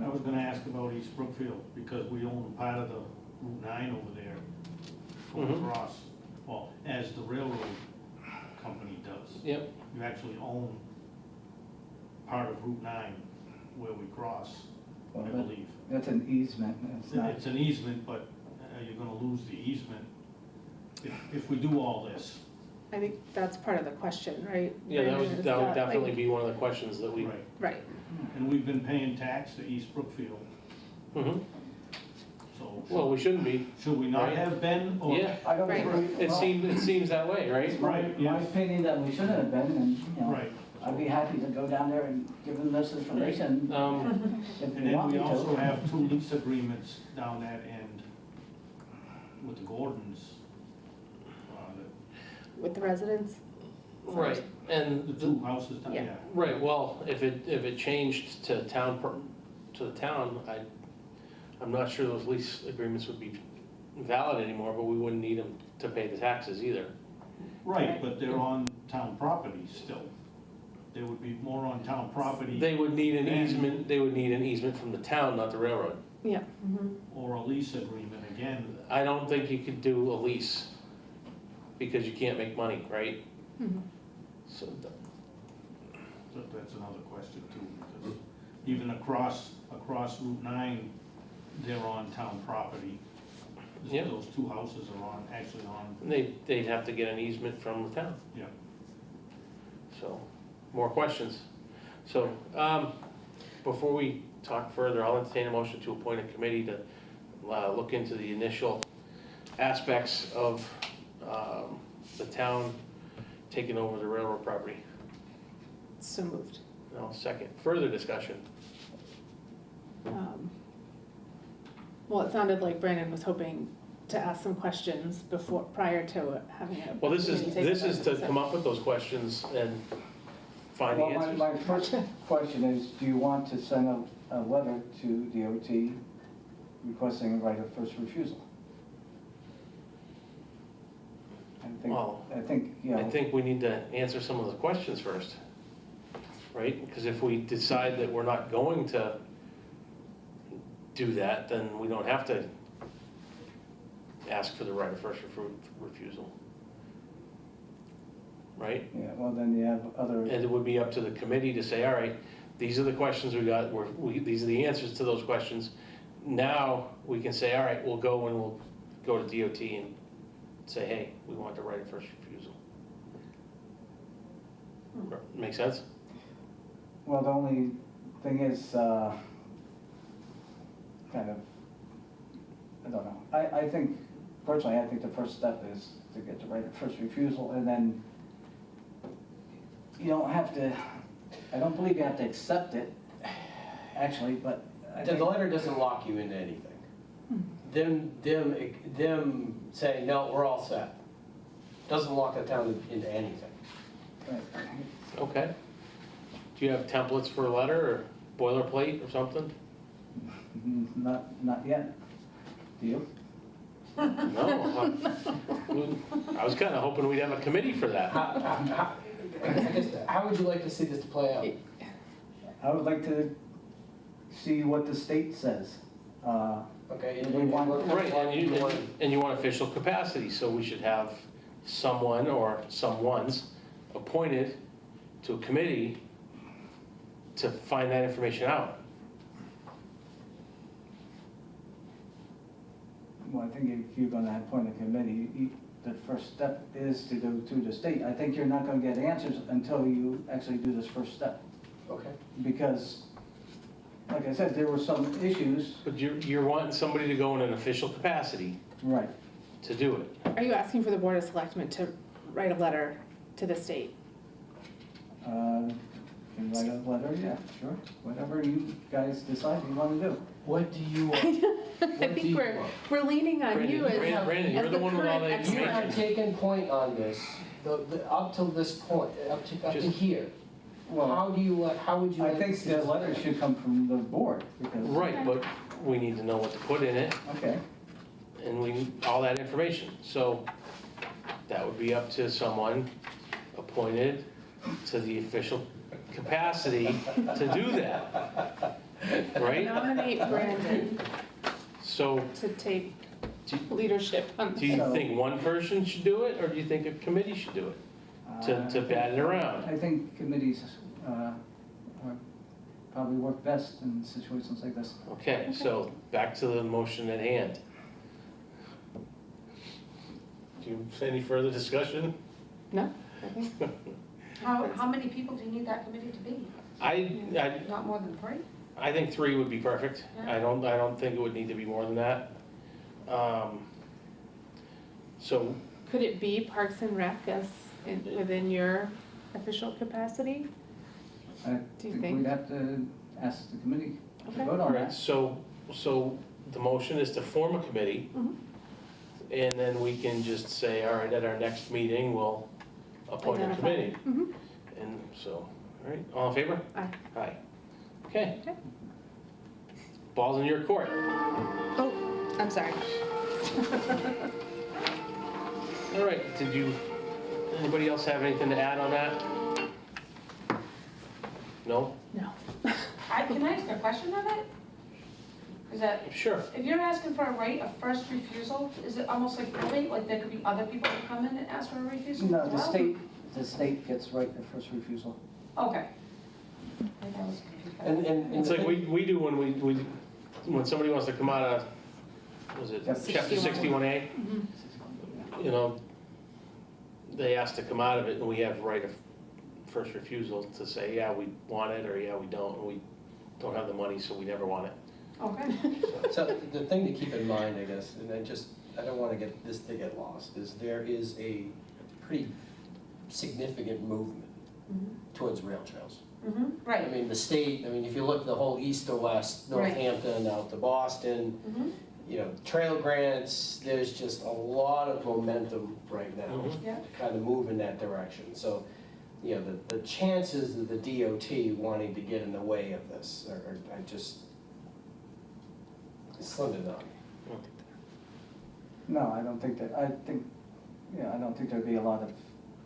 I was gonna ask about East Brookfield, because we own a part of the Route 9 over there, going Mhm. across, well, as the railroad company does. Yep, You actually own part of Route 9 where we cross, I well, believe. that's an easement, it's not. It's an easement, but you're gonna lose the easement if we do all this. I think that's part of the question, right? yeah, that Is would like- definitely be one of the questions that we. Right. Right, And we've been paying tax to East Brookfield, Mhm. so Well, we shouldn't be, should we not right. have been? Or- yeah, I don't Right. agree. it seems that way, right? It's my Right, yes. opinion that we shouldn't have been, and, you know, Right. I'd be happy to go down there and give them this information if And they then want we me also to. have 2 lease agreements down that end with the Gordons. with the residents? Right, and The the, 2 houses down Yeah. there. right, well, if it changed to town, to the town, I'm not sure those lease agreements would be valid anymore, but we wouldn't need them to pay the taxes either. Right, but they're on town property still. They would be more on town property They would need an And- easement, they would need an easement from the town, not the railroad. Yeah. or a lease agreement again. I don't think you could do a lease, because you can't make money, right? Mhm. So, That's another question too, because even across Route 9, they're on town property. Yeah. Those 2 houses are actually on, they'd have to get an easement from the town. yeah. So, more questions. So, before we talk further, I'll entertain a motion to appoint a committee to look into the initial aspects of the town taking over the railroad property. So moved. Now, second, further discussion. Well, it sounded like Brandon was hoping to ask some questions prior to having a. Well, this committee take is to so- come up with those questions and find the Well, answers. my first question is, do you want to send a letter to DOT requesting a right of first refusal? Well, I think, you I know, think we need to answer some of the questions first, right? Because if we decide that we're not going to do that, then we don't have to ask for the right of first refusal. Right? yeah, well, then you have other, And it would be up to the committee to say, all right, these are the questions we got, these are the answers to those questions. Now, we can say, all right, we'll go and we'll go to DOT and say, hey, we want the right of first refusal. Make sense? well, the only thing is, kind of I don't know. I think, personally, I think the first step is to get the right of first refusal, and then you don't have to, I don't believe you have to accept it, actually, but I The think, letter doesn't lock you into anything. Them saying, no, we're all set, doesn't lock the town into anything. right. Okay. Do you have templates for a letter or boilerplate or something? Not yet. Do you? No. I was kind of hoping we'd have a committee for that. I guess, how would you like to see this play out? I would like to see what the state says. Okay, We want- Right, and you want official capacity, so we should have someone or someones appointed to a committee to find that information out. Well, I think if you're gonna appoint a committee, the first step is to go to the state. I think you're not gonna get answers until you actually do this first step. Okay. Because, like I said, there were some issues. But you're wanting somebody to go in an official capacity Right. to do it. Are you asking for the Board of Selectmen to write a letter to the state? Can write a letter, yeah, sure. Whatever you guys decide you wanna do. What do you want? I What do think you we're, want? we're leaning on Brandon, you as, Brandon, you're as the the one with all current the You expert. have taken point on this, up till this point, up to Just- here. Well, How do you, how would you I like to think see the this? letter should come from the board, because. Right, but we need to know what to put in it, Okay, and we need all that information. So that would be up to someone appointed to the official capacity to do that, right? Nominate Brandon So to take do leadership on do you So- think one person should do it, or do you think a committee should do it? To bat it around. I think committees probably work best in situations like this. Okay, so back to the motion at hand. Do you have any further discussion? No? I think, How many people do you need that committee to be? I Not more than 3? I think 3 would be perfect. Yeah. I don't think it would need to be more than that. So, could it be Parks and Rec as within your official capacity? I Do you think think? we'd have to ask the committee to Okay. vote all on right, that. so the motion is to form a committee, Mhm. and then we can just say, all right, at our next meeting, we'll appoint a Identify. committee. Mhm. And so, all right, all in favor? Aye. Aye. Okay. Okay. Ball's in your court. Oh, I'm sorry. All right, anybody else have anything to add on that? No? No. Can I ask a question of it? Is that, Sure. if you're asking for a right of first refusal, is it almost like probate, like there could be other people who come in and ask for a refusal No, as the well? state gets right of first refusal. Okay. I think I was confused. And It's the like thing- we do when somebody wants to come out of, was it Yep. chapter 61A? Mhm. You know, they ask to come out of it, and we have right of first refusal to say, yeah, we want it, or yeah, we don't, and we don't have the money, so we never want it. Okay. So the thing to keep in mind, I guess, and I don't want to get this to get lost, is there is a pretty significant movement towards rail trails. I Right. mean, the state, if you look the whole east to west, Right. Northampton out to Boston, Mhm. trail grants, there's just a lot of momentum right now Mhm. Yeah. to kind of move in that direction. So, the chances of the DOT wanting to get in the way of this are just slim to none. No, I don't think that, I don't think there'd be a lot of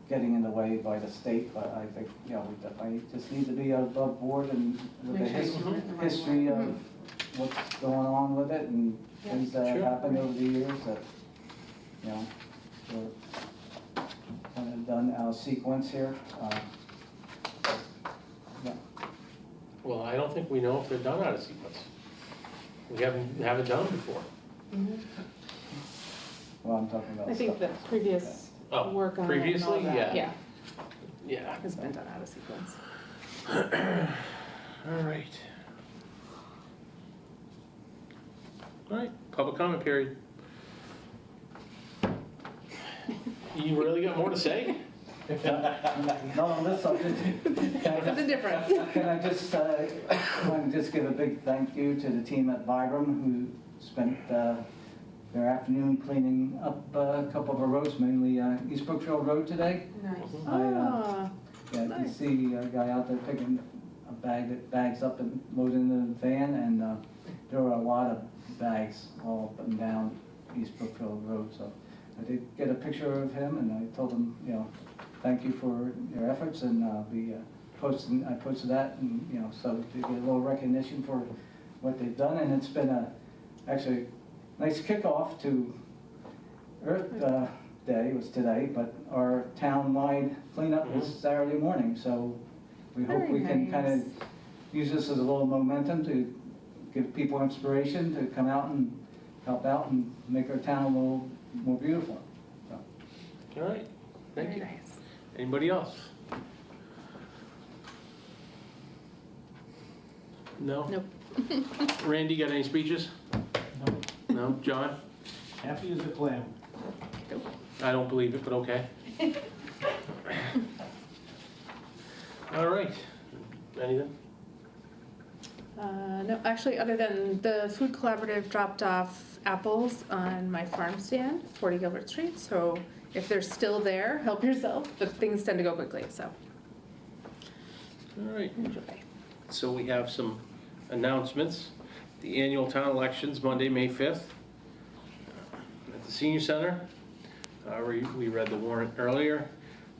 getting in the way by the state, but I think, we definitely just need to be above board and with the Make sure you do it in the right history way. of what's going on with it and Yeah. things that have Sure. happened over the years that, we're kind of done out of sequence here. Yeah. Well, I don't think we know if they're done out of sequence. We haven't done it before. Well, I'm talking about I think the stuff. previous Oh, work on it and all previously? that, Yeah. yeah, Yeah. has been done out of sequence. All right. All right, public comment period. You really got more to say? Not on this subject. Something different. Can I just, want to just give a big thank you to the team at Vibram who spent their afternoon cleaning up a couple of our roads, mainly East Brookfield Road today. Nice. Oh, Yeah, you can Nice. see a guy out there picking bags up and loading in the van, and there were a lot of bags all up and down East Brookfield Road. So I did get a picture of him, and I told him, thank you for your efforts, and I posted that, and so to get a little recognition for what they've done, and it's been actually nice kickoff to Earth Day was today, but our town-wide cleanup is Saturday morning, so we hope Very we can kind nice. of use this as a little momentum to give people inspiration to come out and help out and make our town a little more beautiful. So. All right, thank very you. nice. Anybody else? No? Nope. Randy, got any speeches? No, No? John? happy as a clam. I don't believe it, but okay. All right. Anything? No, actually, other than the Food Collaborative dropped off apples on my farm stand, 40 Gilbert Street, so if they're still there, help yourself, but things tend to go quickly, so All right. enjoy. So we have some announcements. The annual town elections, Monday, May 5th, at the Senior Center. We read the warrant earlier.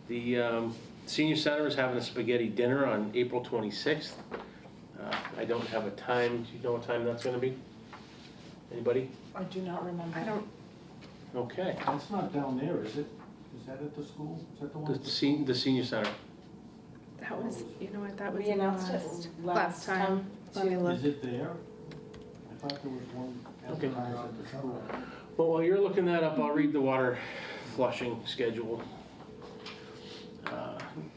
The Senior Center is having a spaghetti dinner on April 26th. I don't have a time. Do you know what time that's going to be? Anybody? I do not remember. I don't, Okay. That's not down there, is it? Is that at the school? Is that the one? The Senior Center. that was, you know what, that was We announced it last time. Let me look. Is it there? I thought there was one Okay. advertised at the school. Well, while you're looking that up, I'll read the water flushing schedule.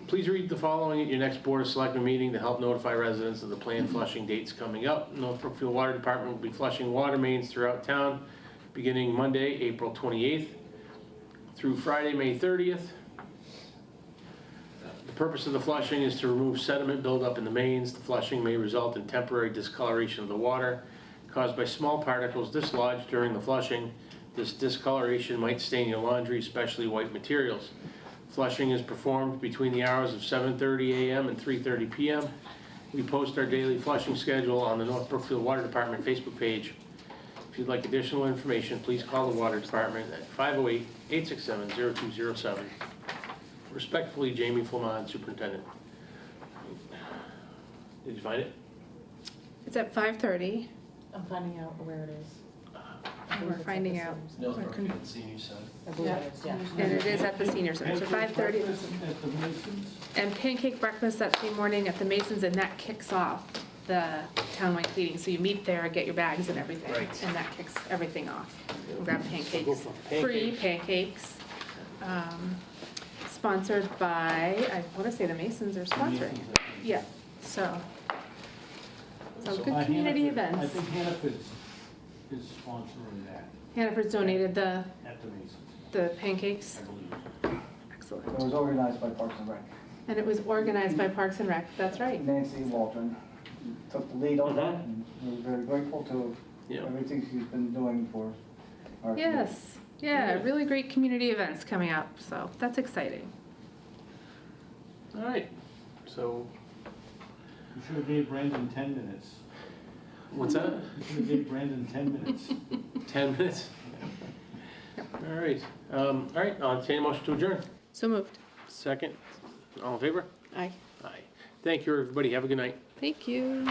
Please read the following at your next Board of Selectmen meeting to help notify residents of the planned flushing dates coming up. North Brookfield Water Department will be flushing water mains throughout town beginning Monday, April 28th through Friday, May 30th. The purpose of the flushing is to remove sediment buildup in the mains. The flushing may result in temporary discoloration of the water caused by small particles dislodged during the flushing. This discoloration might stain your laundry, especially white materials. Flushing is performed between the hours of 7:30 a.m. and 3:30 p.m. We post our daily flushing schedule on the North Brookfield Water Department Facebook page. If you'd like additional information, please call the Water Department at 508-867-0207. Respectfully, Jamie Flamand, Superintendent. Did you find it? It's at 5:30, I'm finding out where it is. and we're finding out. North We're con- Brookfield Senior Center. I believe it is, yeah. And it is at the Senior Center, so 5:30. At the Masons? And pancake breakfast that same morning at the Masons, and that kicks off the townwide cleaning. So you meet there, get your bags and everything. Right. And that kicks everything off. And grab Go pancakes, for free pancakes. Sponsored by, I want to say the Masons are sponsoring. Yeah, so good community I events. think Hannaford is sponsoring that Hannaford's donated the at the Masons, pancakes. I believe. Excellent. It was organized by Parks and Rec. And it was organized by Parks and Rec, that's right. Nancy Waldron took the lead on that, and we're very grateful to Yeah. everything she's been doing for our community. Yes, yeah, really great community events coming up, so that's exciting. All right. So, You should have gave Brandon 10 minutes. what's that? You should have gave Brandon 10 minutes. 10 minutes? All right. All right, I'll entertain a motion to adjourn. So moved. Second. All in favor? Aye. Aye. Thank you, everybody. Have a good night. Thank you.